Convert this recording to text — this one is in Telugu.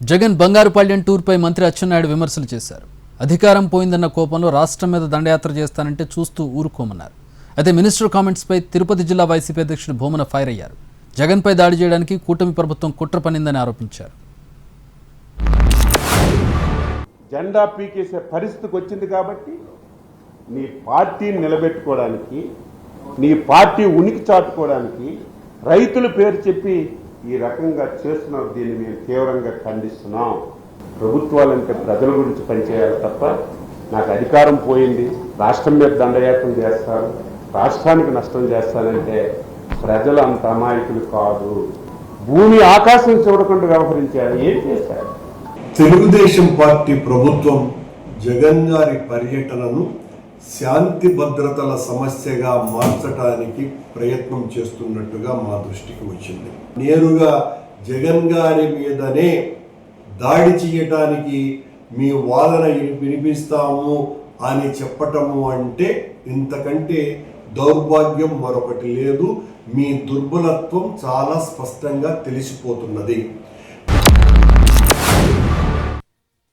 జగన్ బంగారుపాళ్యం టూర్పై మంత్రి అచ్చెన్నాయుడు విమర్శలు చేశారు. అధికారం పోయిందన్న కోపంలో రాష్ట్రం మీద దండయాత్ర చేస్తానంటే చూస్తూ ఊరుకోమన్నారు. అయితే మినిస్టర్ కామెంట్స్పై తిరుపతి జిల్లా వైసీపీ అధ్యక్షుడు భూమన ఫైర్ అయ్యారు. జగన్పై దాడి చేయడానికి కూటమి ప్రభుత్వం కుట్ర పన్నిందని ఆరోపించారు. జెండా పీకేసే పరిస్థితికి వచ్చింది కాబట్టి నీ పార్టీని నిలబెట్టుకోవడానికి, నీ పార్టీ ఉనికి చాటుకోవడానికి రైతుల పేరు చెప్పి ఈ రకంగా చేస్తున్నారు. దీన్ని మేము తీవ్రంగా ఖండిస్తున్నాం. ప్రభుత్వాలంటే ప్రజల గురించి పనిచేయాలి తప్ప నాకు అధికారం పోయింది, రాష్ట్రం మీద దండయాత్ర చేస్తాను, రాష్ట్రానికి నష్టం చేస్తానంటే ప్రజలు అంత అమాయకులు కాదు. భూమి ఆకాశం చూడకుండా వ్యవహరించారు. ఏం చేశారు? తెలుగుదేశం పార్టీ ప్రభుత్వం జగన్ గారి పర్యటనను శాంతి భద్రతల సమస్యగా మార్చడానికి ప్రయత్నం చేస్తున్నట్టుగా మా దృష్టికి వచ్చింది. నేరుగా జగన్ గారి మీదనే దాడి చేయటానికి మీ వాదన వినిపిస్తాము అని చెప్పటము అంటే ఇంతకంటే దౌర్భాగ్యం మరొకటి లేదు. మీ దుర్బలత్వం చాలా స్పష్టంగా తెలిసిపోతున్నది.